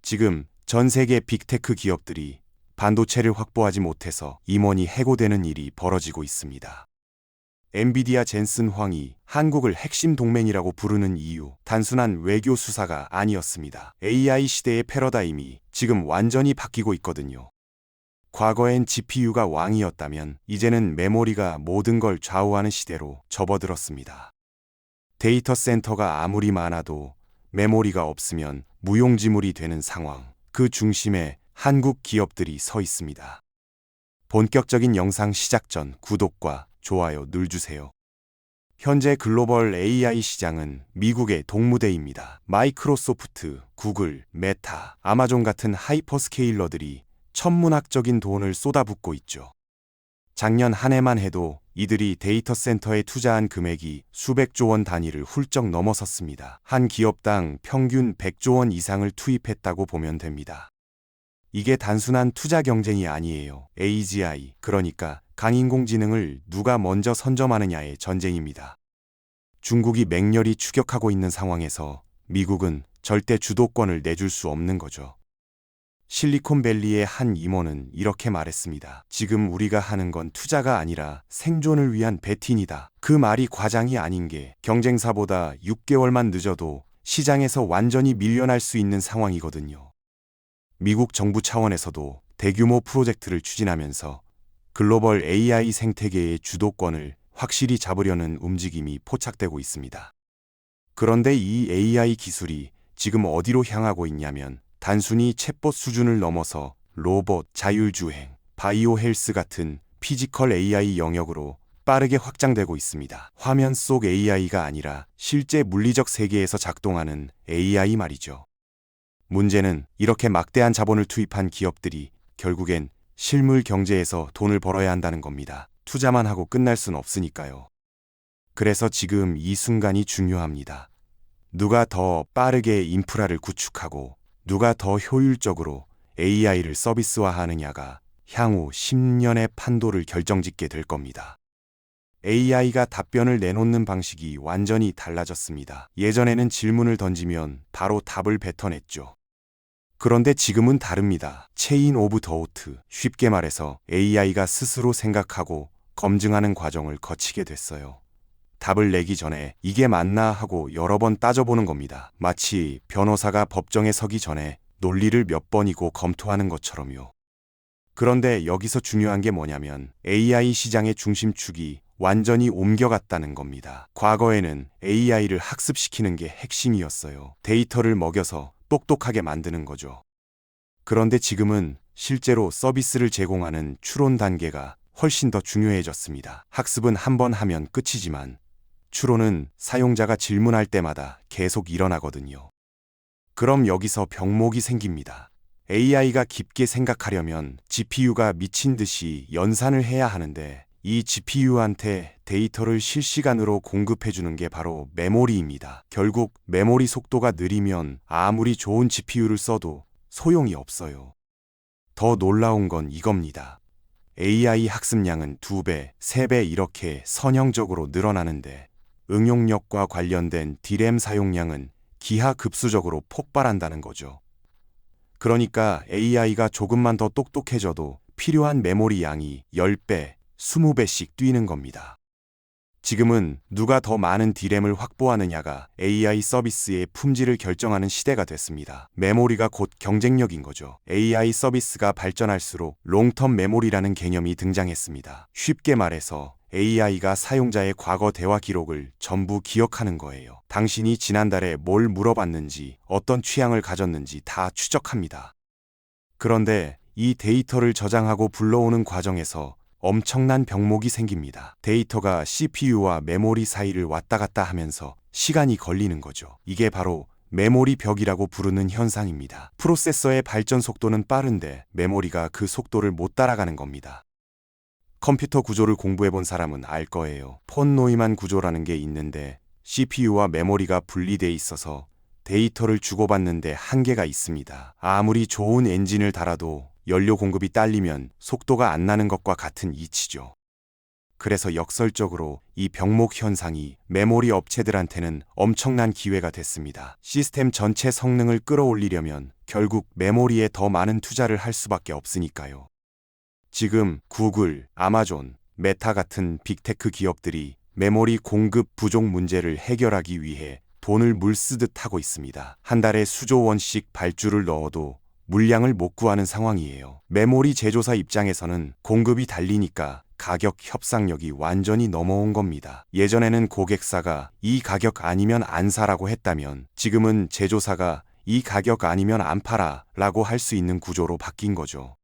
지금 전 세계 빅테크 기업들이 반도체를 확보하지 못해서 임원이 해고되는 일이 벌어지고 있습니다. 엔비디아 젠슨 황이 한국을 핵심 동맹이라고 부르는 이유, 단순한 외교 수사가 아니었습니다. AI 시대의 패러다임이 지금 완전히 바뀌고 있거든요. 과거엔 GPU가 왕이었다면 이제는 메모리가 모든 걸 좌우하는 시대로 접어들었습니다. 데이터 센터가 아무리 많아도 메모리가 없으면 무용지물이 되는 상황, 그 중심에 한국 기업들이 서 있습니다. 본격적인 영상 시작 전 구독과 좋아요 눌주세요. 현재 글로벌 AI 시장은 미국의 동무대입니다. 마이크로소프트, 구글, 메타, 아마존 같은 하이퍼스케일러들이 천문학적인 돈을 쏟아붓고 있죠. 작년 한 해만 해도 이들이 데이터 센터에 투자한 금액이 수백조 원 단위를 훌쩍 넘어섰습니다. 한 기업당 평균 100조 원 이상을 투입했다고 보면 됩니다. 이게 단순한 투자 경쟁이 아니에요. AGI, 그러니까 강인공지능을 누가 먼저 선점하느냐의 전쟁입니다. 중국이 맹렬히 추격하고 있는 상황에서 미국은 절대 주도권을 내줄 수 없는 거죠. 실리콘밸리의 한 임원은 이렇게 말했습니다. 지금 우리가 하는 건 투자가 아니라 생존을 위한 베팅이다. 그 말이 과장이 아닌 게 경쟁사보다 6개월만 늦어도 시장에서 완전히 밀려날 수 있는 상황이거든요. 미국 정부 차원에서도 대규모 프로젝트를 추진하면서 글로벌 AI 생태계의 주도권을 확실히 잡으려는 움직임이 포착되고 있습니다. 그런데 이 AI 기술이 지금 어디로 향하고 있냐면 단순히 챗봇 수준을 넘어서 로봇, 자율주행, 바이오 헬스 같은 피지컬 AI 영역으로 빠르게 확장되고 있습니다. 화면 속 AI가 아니라 실제 물리적 세계에서 작동하는 AI 말이죠. 문제는 이렇게 막대한 자본을 투입한 기업들이 결국엔 실물 경제에서 돈을 벌어야 한다는 겁니다. 투자만 하고 끝날 순 없으니까요. 그래서 지금 이 순간이 중요합니다. 누가 더 빠르게 인프라를 구축하고 누가 더 효율적으로 AI를 서비스화하느냐가 향후 10년의 판도를 결정짓게 될 겁니다. AI가 답변을 내놓는 방식이 완전히 달라졌습니다. 예전에는 질문을 던지면 바로 답을 뱉어냈죠. 그런데 지금은 다릅니다. 체인 오브 도우트, 쉽게 말해서 AI가 스스로 생각하고 검증하는 과정을 거치게 됐어요. 답을 내기 전에 이게 맞나 하고 여러 번 따져보는 겁니다. 마치 변호사가 법정에 서기 전에 논리를 몇 번이고 검토하는 것처럼요. 그런데 여기서 중요한 게 뭐냐면 AI 시장의 중심축이 완전히 옮겨갔다는 겁니다. 과거에는 AI를 학습시키는 게 핵심이었어요. 데이터를 먹여서 똑똑하게 만드는 거죠. 그런데 지금은 실제로 서비스를 제공하는 추론 단계가 훨씬 더 중요해졌습니다. 학습은 한 번 하면 끝이지만 추론은 사용자가 질문할 때마다 계속 일어나거든요. 그럼 여기서 병목이 생깁니다. AI가 깊게 생각하려면 GPU가 미친 듯이 연산을 해야 하는데 이 GPU한테 데이터를 실시간으로 공급해주는 게 바로 메모리입니다. 결국 메모리 속도가 느리면 아무리 좋은 GPU를 써도 소용이 없어요. 더 놀라운 건 이겁니다. AI 학습량은 2배, 3배 이렇게 선형적으로 늘어나는데 응용력과 관련된 D램 사용량은 기하급수적으로 폭발한다는 거죠. 그러니까 AI가 조금만 더 똑똑해져도 필요한 메모리 양이 10배, 20배씩 뛰는 겁니다. 지금은 누가 더 많은 D램을 확보하느냐가 AI 서비스의 품질을 결정하는 시대가 됐습니다. 메모리가 곧 경쟁력인 거죠. AI 서비스가 발전할수록 롱텀 메모리라는 개념이 등장했습니다. 쉽게 말해서 AI가 사용자의 과거 대화 기록을 전부 기억하는 거예요. 당신이 지난달에 뭘 물어봤는지, 어떤 취향을 가졌는지 다 추적합니다. 그런데 이 데이터를 저장하고 불러오는 과정에서 엄청난 병목이 생깁니다. 데이터가 CPU와 메모리 사이를 왔다 갔다 하면서 시간이 걸리는 거죠. 이게 바로 메모리 벽이라고 부르는 현상입니다. 프로세서의 발전 속도는 빠른데 메모리가 그 속도를 못 따라가는 겁니다. 컴퓨터 구조를 공부해본 사람은 알 거예요. 폰 노이만 구조라는 게 있는데 CPU와 메모리가 분리돼 있어서 데이터를 주고받는데 한계가 있습니다. 아무리 좋은 엔진을 달아도 연료 공급이 딸리면 속도가 안 나는 것과 같은 이치죠. 그래서 역설적으로 이 병목 현상이 메모리 업체들한테는 엄청난 기회가 됐습니다. 시스템 전체 성능을 끌어올리려면 결국 메모리에 더 많은 투자를 할 수밖에 없으니까요. 지금 구글, 아마존, 메타 같은 빅테크 기업들이 메모리 공급 부족 문제를 해결하기 위해 돈을 물쓰듯 하고 있습니다. 한 달에 수조 원씩 발주를 넣어도 물량을 못 구하는 상황이에요. 메모리 제조사 입장에서는 공급이 달리니까 가격 협상력이 완전히 넘어온 겁니다. 예전에는 고객사가 이 가격 아니면 안 사라고 했다면 지금은 제조사가 이 가격 아니면 안 팔아 라고 할 수 있는 구조로 바뀐 거죠.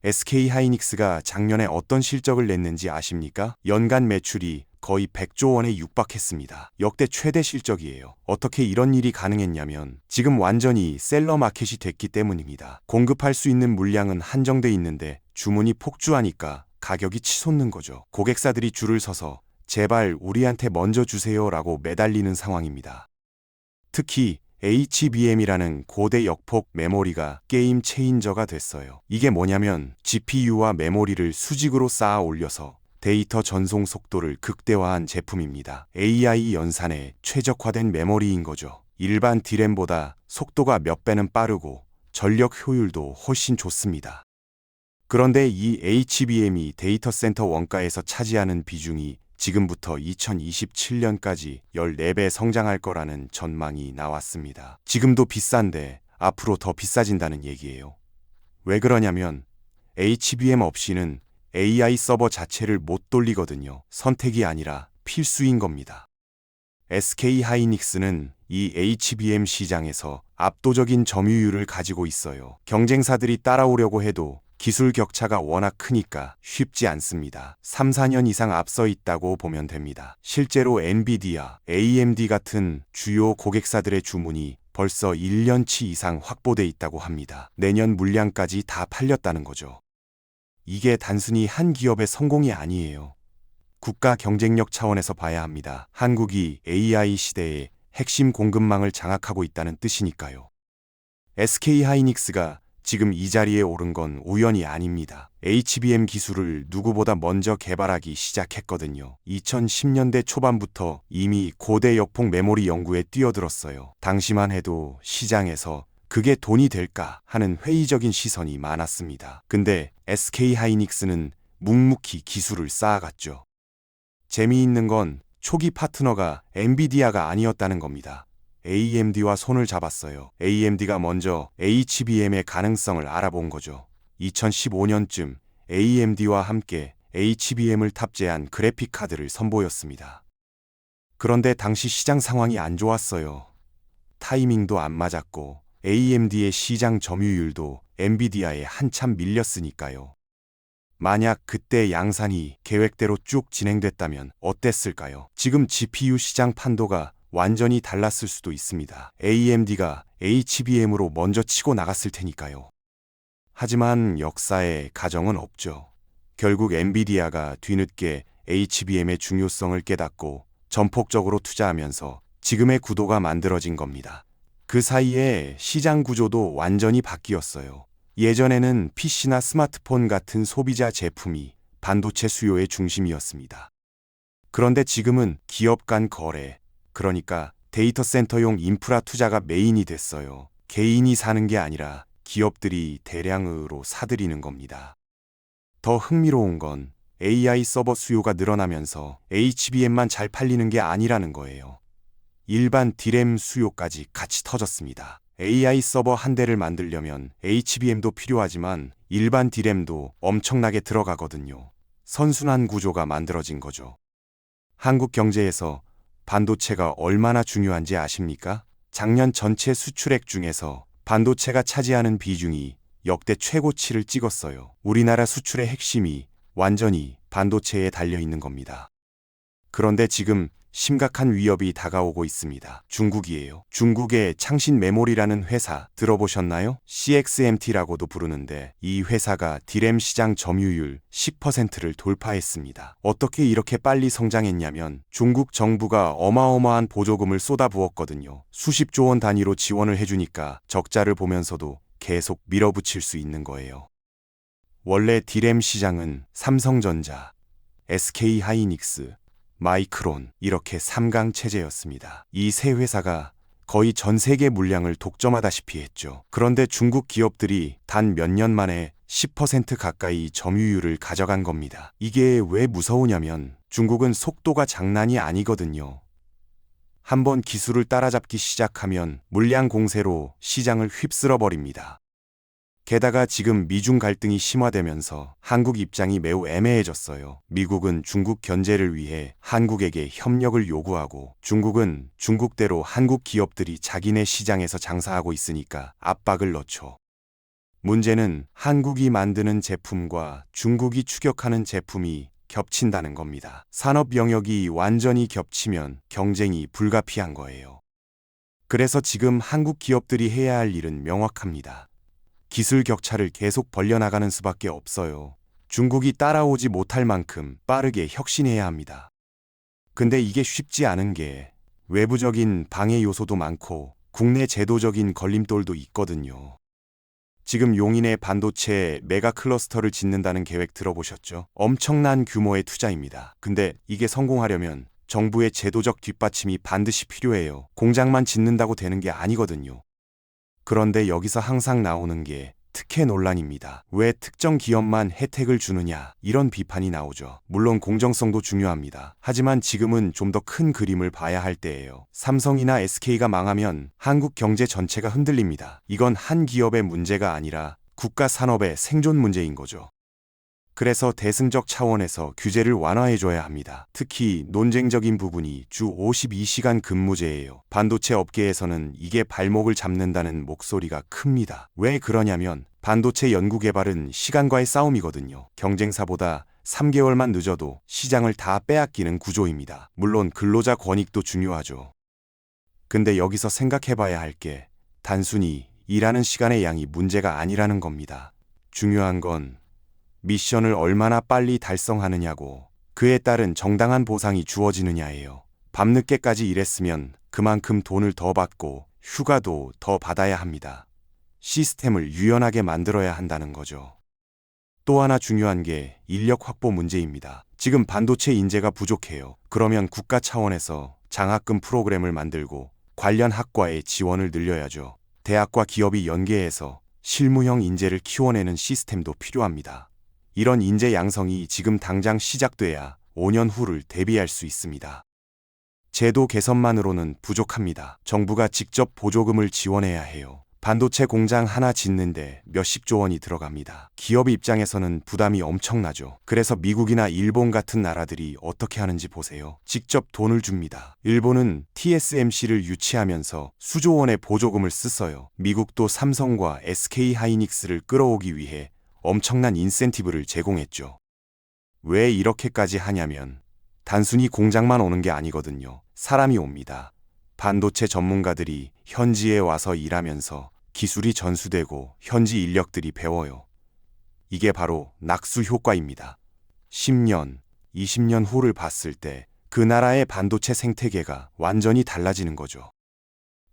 SK하이닉스가 작년에 어떤 실적을 냈는지 아십니까? 연간 매출이 거의 100조 원에 육박했습니다. 역대 최대 실적이에요. 어떻게 이런 일이 가능했냐면 지금 완전히 셀러 마켓이 됐기 때문입니다. 공급할 수 있는 물량은 한정돼 있는데 주문이 폭주하니까 가격이 치솟는 거죠. 고객사들이 줄을 서서 제발 우리한테 먼저 주세요 라고 매달리는 상황입니다. 특히 HBM이라는 고대 역폭 메모리가 게임 체인저가 됐어요. 이게 뭐냐면 GPU와 메모리를 수직으로 쌓아 올려서 데이터 전송 속도를 극대화한 제품입니다. AI 연산에 최적화된 메모리인 거죠. 일반 D램보다 속도가 몇 배는 빠르고 전력 효율도 훨씬 좋습니다. 그런데 이 HBM이 데이터 센터 원가에서 차지하는 비중이 지금부터 2027년까지 14배 성장할 거라는 전망이 나왔습니다. 지금도 비싼데 앞으로 더 비싸진다는 얘기예요. 왜 그러냐면 HBM 없이는 AI 서버 자체를 못 돌리거든요. 선택이 아니라 필수인 겁니다. SK하이닉스는 이 HBM 시장에서 압도적인 점유율을 가지고 있어요. 경쟁사들이 따라오려고 해도 기술 격차가 워낙 크니까 쉽지 않습니다. 3, 4년 이상 앞서 있다고 보면 됩니다. 실제로 엔비디아, AMD 같은 주요 고객사들의 주문이 벌써 1년치 이상 확보돼 있다고 합니다. 내년 물량까지 다 팔렸다는 거죠. 이게 단순히 한 기업의 성공이 아니에요. 국가 경쟁력 차원에서 봐야 합니다. 한국이 AI 시대의 핵심 공급망을 장악하고 있다는 뜻이니까요. SK하이닉스가 지금 이 자리에 오른 건 우연이 아닙니다. HBM 기술을 누구보다 먼저 개발하기 시작했거든요. 2010년대 초반부터 이미 고대 역폭 메모리 연구에 뛰어들었어요. 당시만 해도 시장에서 그게 돈이 될까 하는 회의적인 시선이 많았습니다. 근데 SK하이닉스는 묵묵히 기술을 쌓아갔죠. 재미있는 건 초기 파트너가 엔비디아가 아니었다는 겁니다. AMD와 손을 잡았어요. AMD가 먼저 HBM의 가능성을 알아본 거죠. 2015년쯤 AMD와 함께 HBM을 탑재한 그래픽 카드를 선보였습니다. 그런데 당시 시장 상황이 안 좋았어요. 타이밍도 안 맞았고 AMD의 시장 점유율도 엔비디아에 한참 밀렸으니까요. 만약 그때 양산이 계획대로 쭉 진행됐다면 어땠을까요? 지금 GPU 시장 판도가 완전히 달랐을 수도 있습니다. AMD가 HBM으로 먼저 치고 나갔을 테니까요. 하지만 역사에 가정은 없죠. 결국 엔비디아가 뒤늦게 HBM의 중요성을 깨닫고 전폭적으로 투자하면서 지금의 구도가 만들어진 겁니다. 그 사이에 시장 구조도 완전히 바뀌었어요. 예전에는 PC나 스마트폰 같은 소비자 제품이 반도체 수요의 중심이었습니다. 그런데 지금은 기업 간 거래, 그러니까 데이터 센터용 인프라 투자가 메인이 됐어요. 개인이 사는 게 아니라 기업들이 대량으로 사들이는 겁니다. 더 흥미로운 건 AI 서버 수요가 늘어나면서 HBM만 잘 팔리는 게 아니라는 거예요. 일반 D램 수요까지 같이 터졌습니다. AI 서버 한 대를 만들려면 HBM도 필요하지만 일반 D램도 엄청나게 들어가거든요. 선순환 구조가 만들어진 거죠. 한국 경제에서 반도체가 얼마나 중요한지 아십니까? 작년 전체 수출액 중에서 반도체가 차지하는 비중이 역대 최고치를 찍었어요. 우리나라 수출의 핵심이 완전히 반도체에 달려 있는 겁니다. 그런데 지금 심각한 위협이 다가오고 있습니다. 중국이에요. 중국의 창신 메모리라는 회사 들어보셨나요? CXMT라고도 부르는데 이 회사가 D램 시장 점유율 10%를 돌파했습니다. 어떻게 이렇게 빨리 성장했냐면 중국 정부가 어마어마한 보조금을 쏟아부었거든요. 수십조 원 단위로 지원을 해주니까 적자를 보면서도 계속 밀어붙일 수 있는 거예요. 원래 D램 시장은 삼성전자, SK하이닉스, 마이크론 이렇게 3강 체제였습니다. 이 세 회사가 거의 전 세계 물량을 독점하다시피 했죠. 그런데 중국 기업들이 단 몇 년 만에 10% 가까이 점유율을 가져간 겁니다. 이게 왜 무서우냐면 중국은 속도가 장난이 아니거든요. 한번 기술을 따라잡기 시작하면 물량 공세로 시장을 휩쓸어 버립니다. 게다가 지금 미중 갈등이 심화되면서 한국 입장이 매우 애매해졌어요. 미국은 중국 견제를 위해 한국에게 협력을 요구하고 중국은 중국대로 한국 기업들이 자기네 시장에서 장사하고 있으니까 압박을 넣죠. 문제는 한국이 만드는 제품과 중국이 추격하는 제품이 겹친다는 겁니다. 산업 영역이 완전히 겹치면 경쟁이 불가피한 거예요. 그래서 지금 한국 기업들이 해야 할 일은 명확합니다. 기술 격차를 계속 벌려나가는 수밖에 없어요. 중국이 따라오지 못할 만큼 빠르게 혁신해야 합니다. 근데 이게 쉽지 않은 게 외부적인 방해 요소도 많고 국내 제도적인 걸림돌도 있거든요. 지금 용인에 반도체 메가 클러스터를 짓는다는 계획 들어보셨죠? 엄청난 규모의 투자입니다. 근데 이게 성공하려면 정부의 제도적 뒷받침이 반드시 필요해요. 공장만 짓는다고 되는 게 아니거든요. 그런데 여기서 항상 나오는 게 특혜 논란입니다. 왜 특정 기업만 혜택을 주느냐 이런 비판이 나오죠. 물론 공정성도 중요합니다. 하지만 지금은 좀 더 큰 그림을 봐야 할 때예요. 삼성이나 SK가 망하면 한국 경제 전체가 흔들립니다. 이건 한 기업의 문제가 아니라 국가 산업의 생존 문제인 거죠. 그래서 대승적 차원에서 규제를 완화해줘야 합니다. 특히 논쟁적인 부분이 주 52시간 근무제예요. 반도체 업계에서는 이게 발목을 잡는다는 목소리가 큽니다. 왜 그러냐면 반도체 연구개발은 시간과의 싸움이거든요. 경쟁사보다 3개월만 늦어도 시장을 다 빼앗기는 구조입니다. 물론 근로자 권익도 중요하죠. 근데 여기서 생각해봐야 할 게 단순히 일하는 시간의 양이 문제가 아니라는 겁니다. 중요한 건 미션을 얼마나 빨리 달성하느냐고 그에 따른 정당한 보상이 주어지느냐예요. 밤늦게까지 일했으면 그만큼 돈을 더 받고 휴가도 더 받아야 합니다. 시스템을 유연하게 만들어야 한다는 거죠. 또 하나 중요한 게 인력 확보 문제입니다. 지금 반도체 인재가 부족해요. 그러면 국가 차원에서 장학금 프로그램을 만들고 관련 학과에 지원을 늘려야죠. 대학과 기업이 연계해서 실무형 인재를 키워내는 시스템도 필요합니다. 이런 인재 양성이 지금 당장 시작돼야 5년 후를 대비할 수 있습니다. 제도 개선만으로는 부족합니다. 정부가 직접 보조금을 지원해야 해요. 반도체 공장 하나 짓는데 몇십조 원이 들어갑니다. 기업 입장에서는 부담이 엄청나죠. 그래서 미국이나 일본 같은 나라들이 어떻게 하는지 보세요. 직접 돈을 줍니다. 일본은 TSMC를 유치하면서 수조 원의 보조금을 쓰어요. 미국도 삼성과 SK 하이닉스를 끌어오기 위해 엄청난 인센티브를 제공했죠. 왜 이렇게까지 하냐면 단순히 공장만 오는 게 아니거든요. 사람이 옵니다. 반도체 전문가들이 현지에 와서 일하면서 기술이 전수되고 현지 인력들이 배워요. 이게 바로 낙수 효과입니다. 10년, 20년 후를 봤을 때 그 나라의 반도체 생태계가 완전히 달라지는 거죠.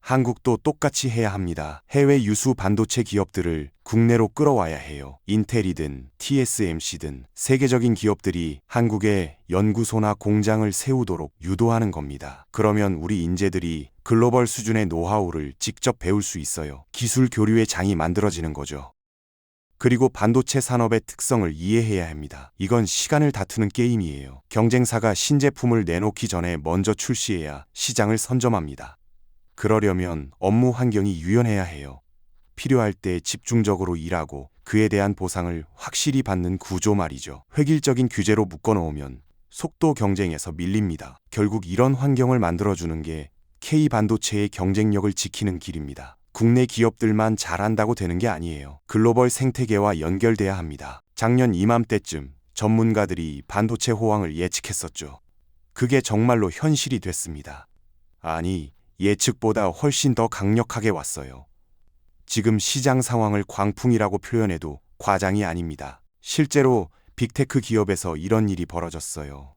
한국도 똑같이 해야 합니다. 해외 유수 반도체 기업들을 국내로 끌어와야 해요. 인텔이든 TSMC든 세계적인 기업들이 한국에 연구소나 공장을 세우도록 유도하는 겁니다. 그러면 우리 인재들이 글로벌 수준의 노하우를 직접 배울 수 있어요. 기술 교류의 장이 만들어지는 거죠. 그리고 반도체 산업의 특성을 이해해야 합니다. 이건 시간을 다투는 게임이에요. 경쟁사가 신제품을 내놓기 전에 먼저 출시해야 시장을 선점합니다. 그러려면 업무 환경이 유연해야 해요. 필요할 때 집중적으로 일하고 그에 대한 보상을 확실히 받는 구조 말이죠. 획일적인 규제로 묶어놓으면 속도 경쟁에서 밀립니다. 결국 이런 환경을 만들어주는 게 K반도체의 경쟁력을 지키는 길입니다. 국내 기업들만 잘한다고 되는 게 아니에요. 글로벌 생태계와 연결돼야 합니다. 작년 이맘때쯤 전문가들이 반도체 호황을 예측했었죠. 그게 정말로 현실이 됐습니다. 아니, 예측보다 훨씬 더 강력하게 왔어요. 지금 시장 상황을 광풍이라고 표현해도 과장이 아닙니다. 실제로 빅테크 기업에서 이런 일이 벌어졌어요.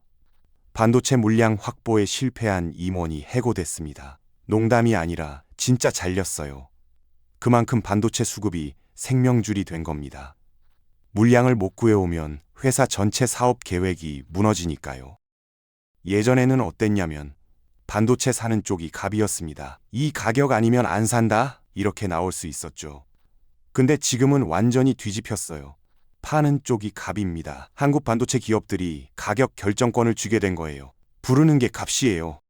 반도체 물량 확보에 실패한 임원이 해고됐습니다. 농담이 아니라 진짜 잘렸어요. 그만큼 반도체 수급이 생명줄이 된 겁니다. 물량을 못 구해오면 회사 전체 사업 계획이 무너지니까요. 예전에는 어땠냐면 반도체 사는 쪽이 갑이었습니다. 이 가격 아니면 안 산다? 이렇게 나올 수 있었죠. 근데 지금은 완전히 뒤집혔어요. 파는 쪽이 갑입니다. 한국 반도체 기업들이 가격 결정권을 쥐게 된 거예요. 부르는 게 값이에요.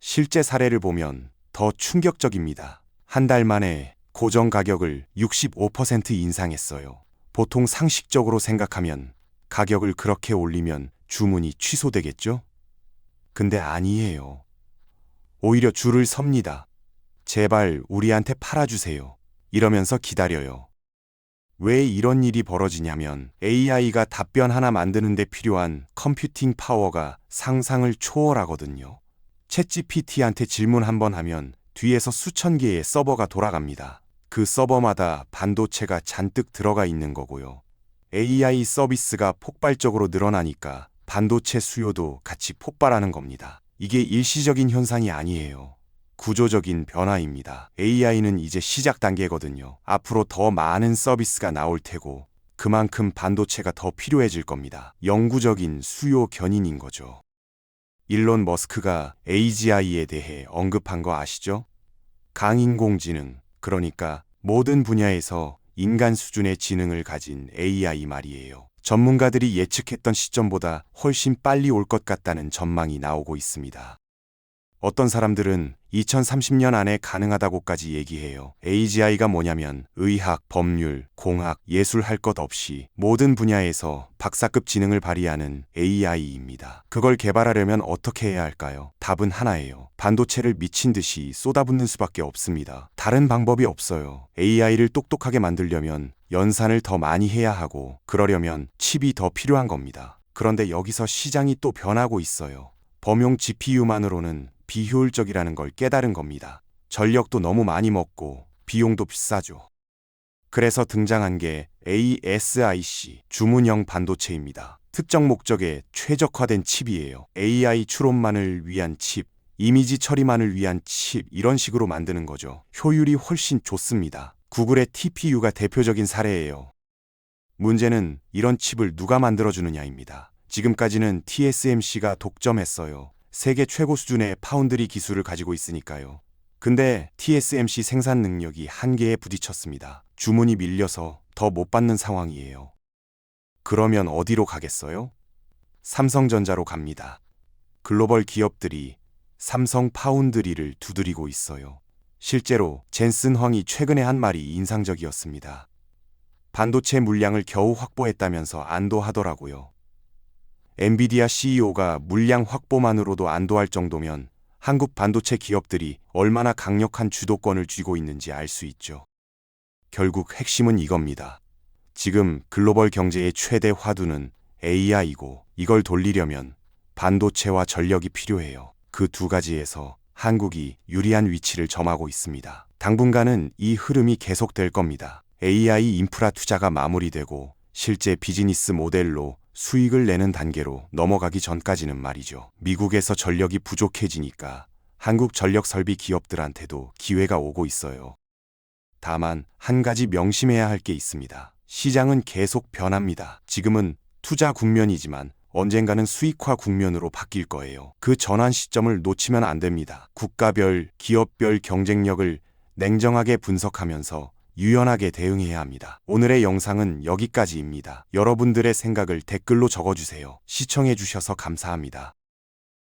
실제 사례를 보면 더 충격적입니다. 한 달 만에 고정 가격을 65% 인상했어요. 보통 상식적으로 생각하면 가격을 그렇게 올리면 주문이 취소되겠죠? 근데 아니에요. 오히려 줄을 섭니다. 제발 우리한테 팔아주세요. 이러면서 기다려요. 왜 이런 일이 벌어지냐면 AI가 답변 하나 만드는데 필요한 컴퓨팅 파워가 상상을 초월하거든요. 챗GPT한테 질문 한번 하면 뒤에서 수천 개의 서버가 돌아갑니다. 그 서버마다 반도체가 잔뜩 들어가 있는 거고요. AI 서비스가 폭발적으로 늘어나니까 반도체 수요도 같이 폭발하는 겁니다. 이게 일시적인 현상이 아니에요. 구조적인 변화입니다. AI는 이제 시작 단계거든요. 앞으로 더 많은 서비스가 나올 테고 그만큼 반도체가 더 필요해질 겁니다. 영구적인 수요 견인인 거죠. 일론 머스크가 AGI에 대해 언급한 거 아시죠? 강인공지능, 그러니까 모든 분야에서 인간 수준의 지능을 가진 AI 말이에요. 전문가들이 예측했던 시점보다 훨씬 빨리 올 것 같다는 전망이 나오고 있습니다. 어떤 사람들은 2030년 안에 가능하다고까지 얘기해요. AGI가 뭐냐면 의학, 법률, 공학, 예술 할 것 없이 모든 분야에서 박사급 지능을 발휘하는 AI입니다. 그걸 개발하려면 어떻게 해야 할까요? 답은 하나예요. 반도체를 미친 듯이 쏟아붓는 수밖에 없습니다. 다른 방법이 없어요. AI를 똑똑하게 만들려면 연산을 더 많이 해야 하고 그러려면 칩이 더 필요한 겁니다. 그런데 여기서 시장이 또 변하고 있어요. 범용 GPU만으로는 비효율적이라는 걸 깨달은 겁니다. 전력도 너무 많이 먹고 비용도 비싸죠. 그래서 등장한 게 ASIC, 주문형 반도체입니다. 특정 목적에 최적화된 칩이에요. AI 추론만을 위한 칩, 이미지 처리만을 위한 칩, 이런 식으로 만드는 거죠. 효율이 훨씬 좋습니다. 구글의 TPU가 대표적인 사례예요. 문제는 이런 칩을 누가 만들어주느냐입니다. 지금까지는 TSMC가 독점했어요. 세계 최고 수준의 파운드리 기술을 가지고 있으니까요. 근데 TSMC 생산 능력이 한계에 부딪혔습니다. 주문이 밀려서 더 못 받는 상황이에요. 그러면 어디로 가겠어요? 삼성전자로 갑니다. 글로벌 기업들이 삼성 파운드리를 두드리고 있어요. 실제로 젠슨 황이 최근에 한 말이 인상적이었습니다. 반도체 물량을 겨우 확보했다면서 안도하더라고요. 엔비디아 CEO가 물량 확보만으로도 안도할 정도면 한국 반도체 기업들이 얼마나 강력한 주도권을 쥐고 있는지 알 수 있죠. 결국 핵심은 이겁니다. 지금 글로벌 경제의 최대 화두는 AI이고 이걸 돌리려면 반도체와 전력이 필요해요. 그 두 가지에서 한국이 유리한 위치를 점하고 있습니다. 당분간은 이 흐름이 계속될 겁니다. AI 인프라 투자가 마무리되고 실제 비즈니스 모델로 수익을 내는 단계로 넘어가기 전까지는 말이죠. 미국에서 전력이 부족해지니까 한국 전력 설비 기업들한테도 기회가 오고 있어요. 다만 한 가지 명심해야 할 게 있습니다. 시장은 계속 변합니다. 지금은 투자 국면이지만 언젠가는 수익화 국면으로 바뀔 거예요. 그 전환 시점을 놓치면 안 됩니다. 국가별, 기업별 경쟁력을 냉정하게 분석하면서 유연하게 대응해야 합니다. 오늘의 영상은 여기까지입니다. 여러분들의 생각을 댓글로 적어주세요. 시청해주셔서 감사합니다.